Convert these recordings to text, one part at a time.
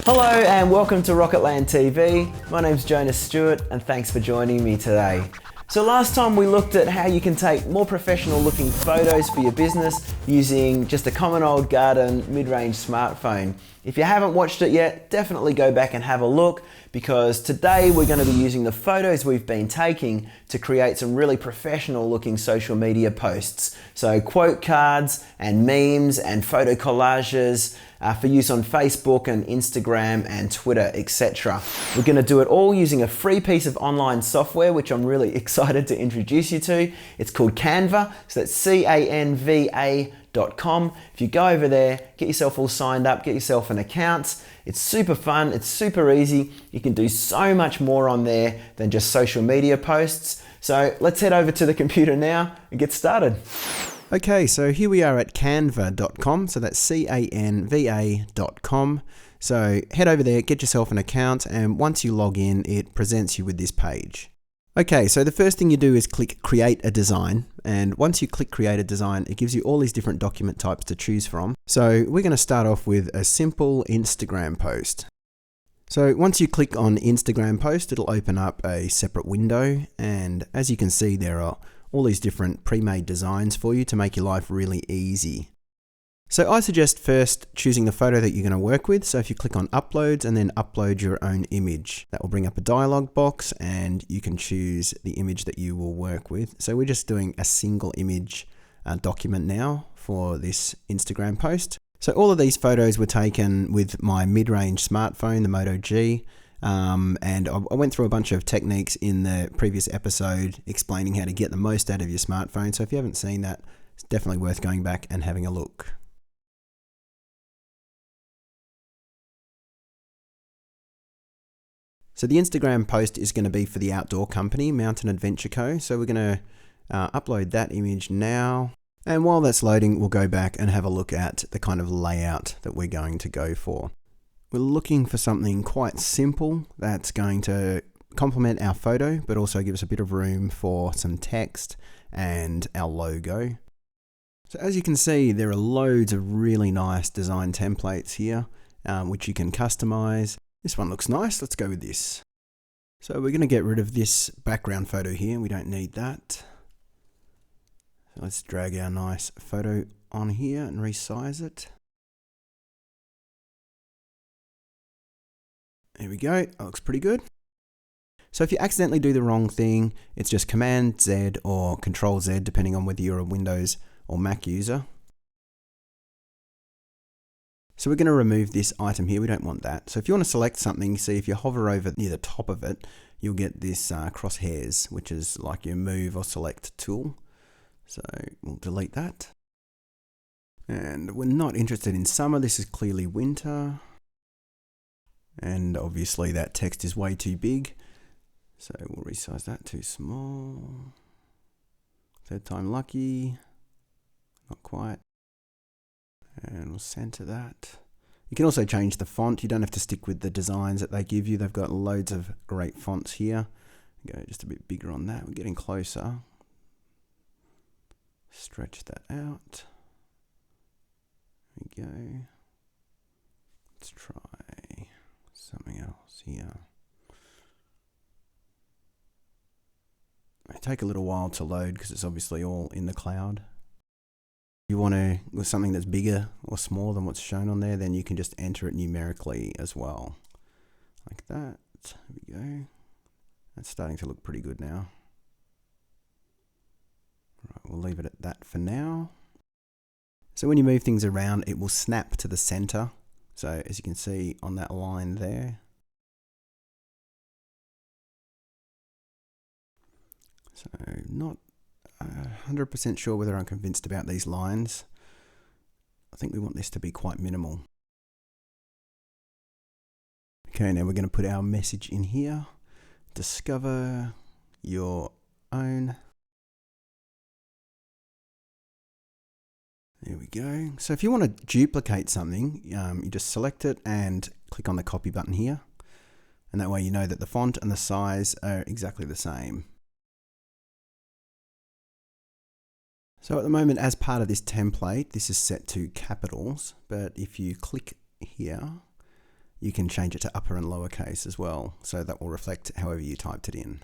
Hello and welcome to Rocketland TV. My name's Jonas Stewart and thanks for joining me today. So last time we looked at how you can take more professional looking photos for your business using just a common old garden mid-range smartphone. If you haven't watched it yet, definitely go back and have a look, because today we're going to be using the photos we've been taking to create some really professional looking social media posts. So quote cards and memes and photo collages for use on Facebook and Instagram and Twitter, etc. We're going to do it all using a free piece of online software, which I'm really excited to introduce you to. It's called Canva, so that's canva.com. If you go over there, get yourself all signed up, get yourself an account. It's super fun, it's super easy. You can do so much more on there than just social media posts. So let's head over to the computer now and get started. Okay, so here we are at canva.com, so that's canva.com. So head over there, get yourself an account, and once you log in, it presents you with this page. Okay, so the first thing you do is click Create a Design, and once you click Create a Design, it gives you all these different document types to choose from. So we're going to start off with a simple Instagram post. So once you click on Instagram post, it'll open up a separate window, and as you can see, there are all these different pre-made designs for you to make your life really easy. So I suggest first choosing the photo that you're going to work with. So if you click on Uploads and then upload your own image, that will bring up a dialog box and you can choose the image that you will work with. So we're just doing a single image document now for this Instagram post. So all of these photos were taken with my mid-range smartphone, the Moto G. And I went through a bunch of techniques in the previous episode explaining how to get the most out of your smartphone. So if you haven't seen that, it's definitely worth going back and having a look. So the Instagram post is going to be for the outdoor company, Mountain Adventure Co. So we're going to upload that image now. And while that's loading, we'll go back and have a look at the kind of layout that we're going to go for. We're looking for something quite simple that's going to complement our photo, but also give us a bit of room for some text and our logo. So as you can see, there are loads of really nice design templates here, which you can customize. This one looks nice, let's go with this. So we're going to get rid of this background photo here, we don't need that. So let's drag our nice photo on here and resize it. There we go, that looks pretty good. So if you accidentally do the wrong thing, it's just Command Z or Control Z, depending on whether you're a Windows or Mac user. So we're going to remove this item here, we don't want that. So if you want to select something, you see if you hover over near the top of it, you'll get this crosshairs, which is like your move or select tool. So we'll delete that. And we're not interested in summer, this is clearly winter. And obviously that text is way too big. So we'll resize that, too small. Third time lucky, not quite. And we'll center that. You can also change the font. You don't have to stick with the designs that they give you. They've got loads of great fonts here. Go just a bit bigger on that. We're getting closer. Stretch that out. There we go. Let's try something else here. It may take a little while to load because it's obviously all in the cloud. If you want to with something that's bigger or smaller than what's shown on there, then you can just enter it numerically as well. Like that. There we go. That's starting to look pretty good now. Right, we'll leave it at that for now. So when you move things around, it will snap to the center. So as you can see on that line there. So not 100% sure whether I'm convinced about these lines. I think we want this to be quite minimal. Okay, now we're going to put our message in here. Discover your own. There we go. So if you want to duplicate something, you just select it and click on the copy button here. And that way you know that the font and the size are exactly the same. So at the moment, as part of this template, this is set to capitals, but if you click here you can change it to upper and lowercase as well, so that will reflect however you typed it in.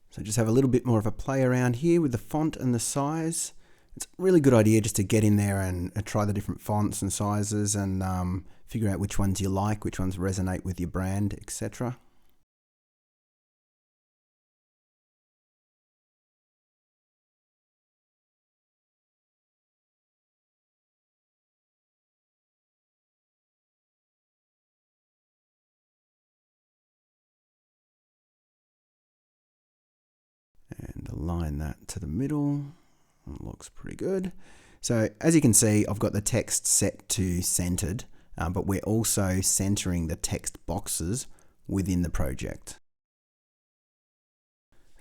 So just have a little bit more of a play around here with the font and the size. It's a really good idea just to get in there and try the different fonts and sizes and figure out which ones you like, which ones resonate with your brand, etc. And align that to the middle. It looks pretty good. So as you can see, I've got the text set to centered, but we're also centering the text boxes within the project.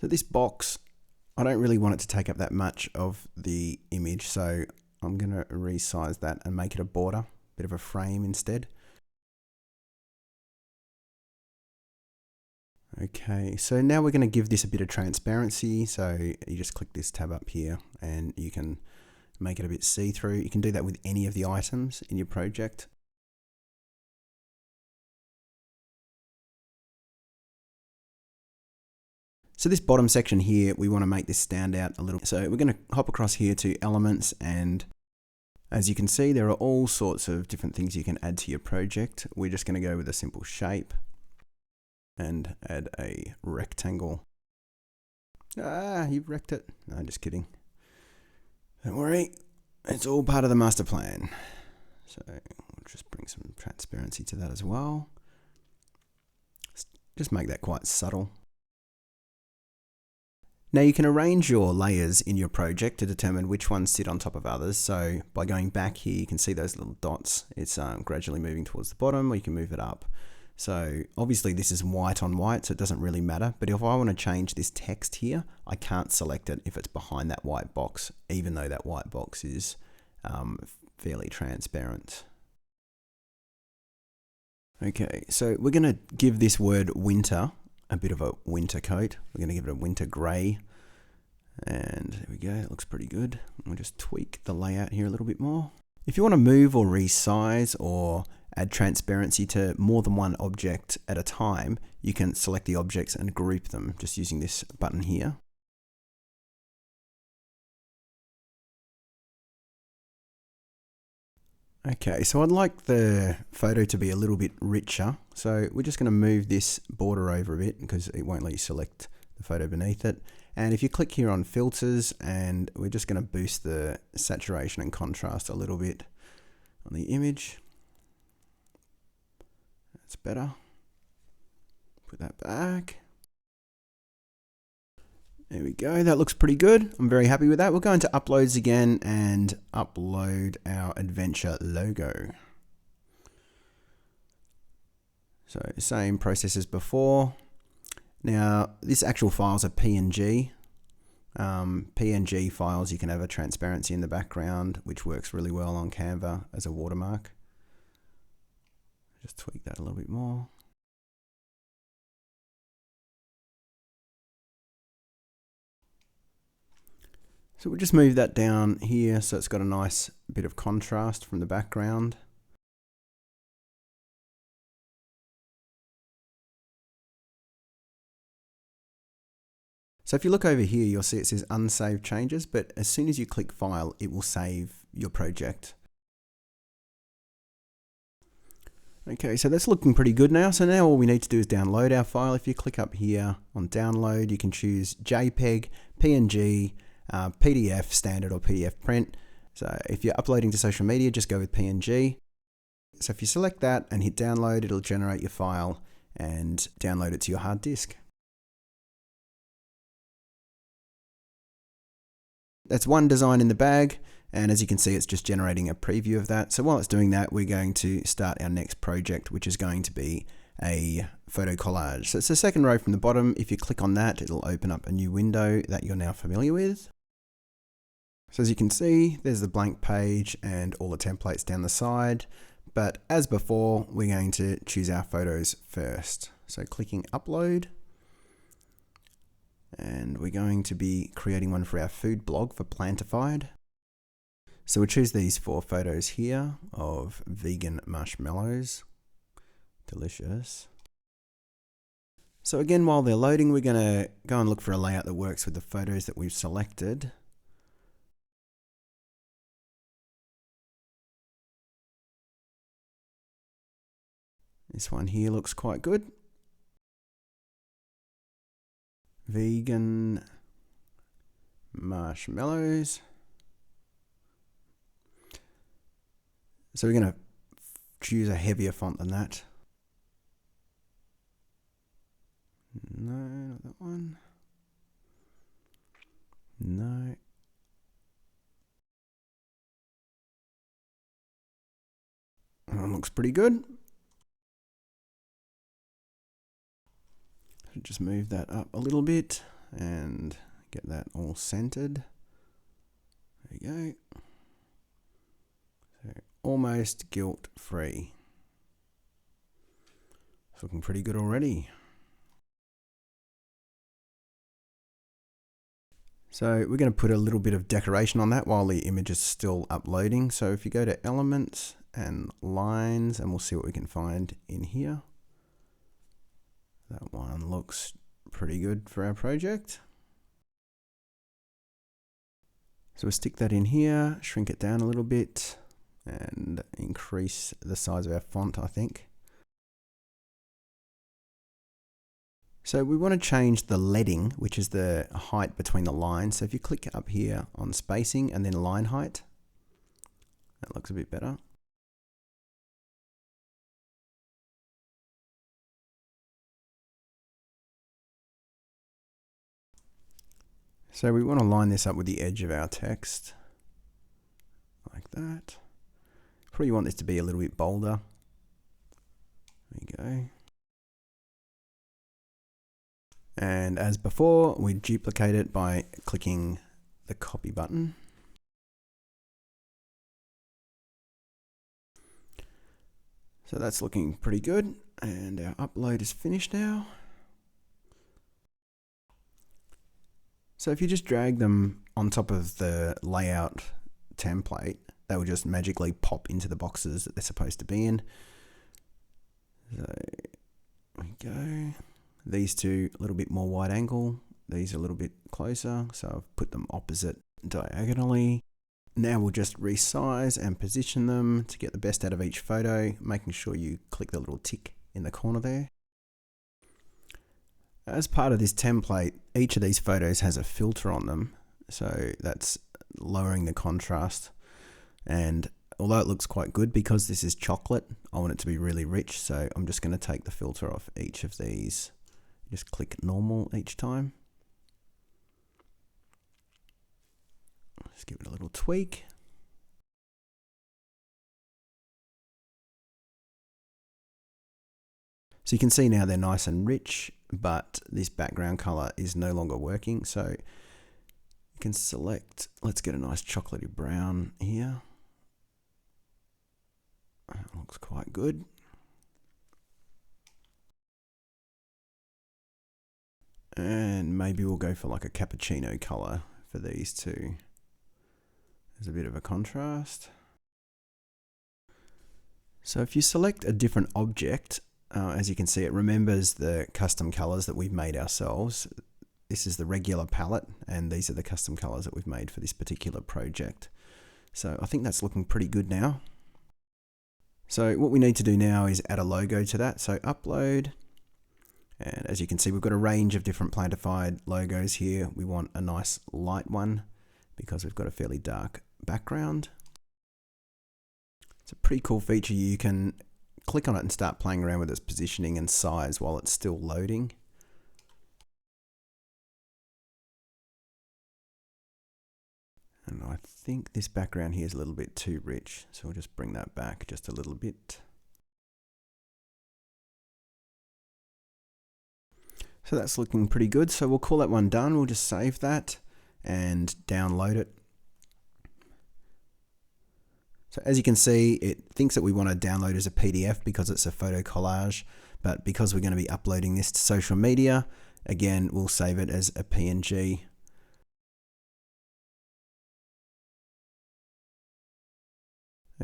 So this box, I don't really want it to take up that much of the image, so I'm going to resize that and make it a border, bit of a frame instead. Okay, so now we're going to give this a bit of transparency. So you just click this tab up here and you can make it a bit see-through. You can do that with any of the items in your project. So this bottom section here, we want to make this stand out a little. So we're going to hop across here to elements, and as you can see, there are all sorts of different things you can add to your project. We're just going to go with a simple shape and add a rectangle. Ah, you've wrecked it. No, just kidding. Don't worry, it's all part of the master plan. So we'll just bring some transparency to that as well. Just make that quite subtle. Now you can arrange your layers in your project to determine which ones sit on top of others. So by going back here, you can see those little dots. It's gradually moving towards the bottom, or you can move it up. So obviously this is white on white, so it doesn't really matter. But if I want to change this text here, I can't select it if it's behind that white box, even though that white box is fairly transparent. Okay, so we're going to give this word winter a bit of a winter coat. We're going to give it a winter grey. And there we go, it looks pretty good. We'll just tweak the layout here a little bit more. If you want to move or resize or add transparency to more than one object at a time, you can select the objects and group them just using this button here. Okay, so I'd like the photo to be a little bit richer. So we're just going to move this border over a bit because it won't let you select the photo beneath it. And if you click here on filters, and we're just going to boost the saturation and contrast a little bit on the image. That's better. Put that back. There we go, that looks pretty good. I'm very happy with that. We'll go into uploads again and upload our adventure logo. So same process as before. Now this actual file is a PNG. PNG files, you can have a transparency in the background, which works really well on Canva as a watermark. Just tweak that a little bit more. So we'll just move that down here so it's got a nice bit of contrast from the background. So if you look over here, you'll see it says unsaved changes, but as soon as you click file, it will save your project. Okay, so that's looking pretty good now. So now all we need to do is download our file. If you click up here on download, you can choose JPEG, PNG, PDF standard or PDF print. So if you're uploading to social media, just go with PNG. So if you select that and hit download, it'll generate your file and download it to your hard disk. That's one design in the bag, and as you can see, it's just generating a preview of that. So while it's doing that, we're going to start our next project, which is going to be a photo collage. So it's the second row from the bottom. If you click on that, it'll open up a new window that you're now familiar with. So as you can see, there's the blank page and all the templates down the side. But as before, we're going to choose our photos first. So clicking upload. And we're going to be creating one for our food blog for Plantified. So we'll choose these 4 photos here of vegan marshmallows. Delicious. So again, while they're loading, we're going to go and look for a layout that works with the photos that we've selected. This one here looks quite good. Vegan marshmallows. So we're going to choose a heavier font than that. No, not that one. No. That looks pretty good. Just move that up a little bit and get that all centered. There you go. So almost guilt-free. It's looking pretty good already. So we're going to put a little bit of decoration on that while the image is still uploading. So if you go to Elements and Lines, and we'll see what we can find in here. That one looks pretty good for our project. So we'll stick that in here, shrink it down a little bit, and increase the size of our font, I think. So we want to change the leading, which is the height between the lines. So if you click up here on spacing and then line height, that looks a bit better. So we want to line this up with the edge of our text, like that. Probably want this to be a little bit bolder. There you go. And as before, we duplicate it by clicking the copy button. So that's looking pretty good, and our upload is finished now. So if you just drag them on top of the layout template, they will just magically pop into the boxes that they're supposed to be in. So there we go. These two a little bit more wide angle, these are a little bit closer, so I've put them opposite diagonally. Now we'll just resize and position them to get the best out of each photo, making sure you click the little tick in the corner there. As part of this template, each of these photos has a filter on them, so that's lowering the contrast. And although it looks quite good, because this is chocolate, I want it to be really rich, so I'm just going to take the filter off each of these. Just click normal each time. Just give it a little tweak. So you can see now they're nice and rich, but this background color is no longer working. So you can select, let's get a nice chocolatey brown here. That looks quite good. And maybe we'll go for like a cappuccino color for these two. There's a bit of a contrast. So if you select a different object, as you can see, it remembers the custom colors that we've made ourselves. This is the regular palette, and these are the custom colors that we've made for this particular project. So I think that's looking pretty good now. So what we need to do now is add a logo to that. So upload. And as you can see, we've got a range of different Plantified logos here. We want a nice light one because we've got a fairly dark background. It's a pretty cool feature. You can click on it and start playing around with its positioning and size while it's still loading. And I think this background here is a little bit too rich, so we'll just bring that back just a little bit. So that's looking pretty good. So we'll call that one done. We'll just save that and download it. So as you can see, it thinks that we want to download as a PDF because it's a photo collage, but because we're going to be uploading this to social media, again, we'll save it as a PNG.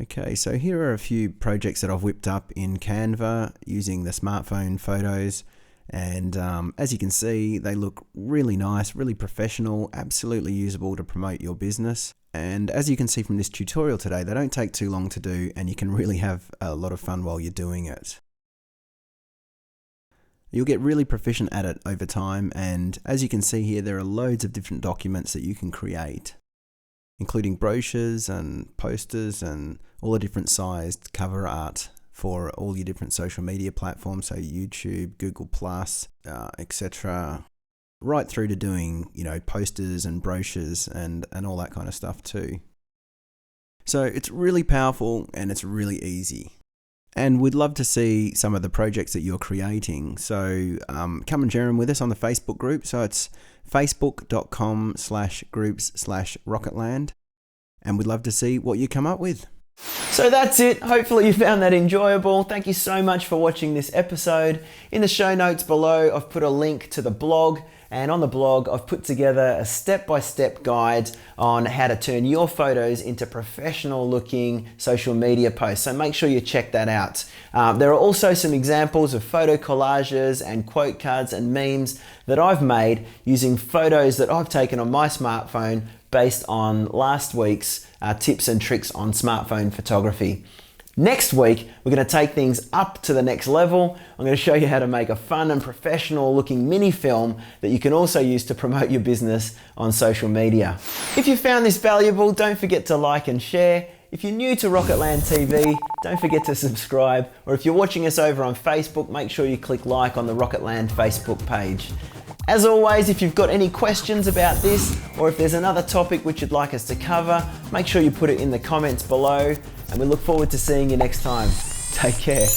Okay, so here are a few projects that I've whipped up in Canva using the smartphone photos. And as you can see, they look really nice, really professional, absolutely usable to promote your business. And as you can see from this tutorial today, they don't take too long to do, and you can really have a lot of fun while you're doing it. You'll get really proficient at it over time, and as you can see here, there are loads of different documents that you can create, including brochures and posters and all the different sized cover art for all your different social media platforms, so YouTube, Google+, etc. Right through to doing, posters and brochures and all that kind of stuff too. So it's really powerful and it's really easy. And we'd love to see some of the projects that you're creating. So come and share them with us on the Facebook group. So it's facebook.com/groups/Rocketland. And we'd love to see what you come up with. So that's it. Hopefully you found that enjoyable. Thank you so much for watching this episode. In the show notes below, I've put a link to the blog. And on the blog, I've put together a step-by-step guide on how to turn your photos into professional looking social media posts. So make sure you check that out. There are also some examples of photo collages and quote cards and memes that I've made using photos that I've taken on my smartphone based on last week's tips and tricks on smartphone photography. Next week, we're going to take things up to the next level. I'm going to show you how to make a fun and professional looking mini film that you can also use to promote your business on social media. If you found this valuable, don't forget to like and share. If you're new to Rocketland TV, don't forget to subscribe. Or if you're watching us over on Facebook, make sure you click like on the Rocketland Facebook page. As always, if you've got any questions about this, or if there's another topic which you'd like us to cover, make sure you put it in the comments below, and we look forward to seeing you next time. Take care.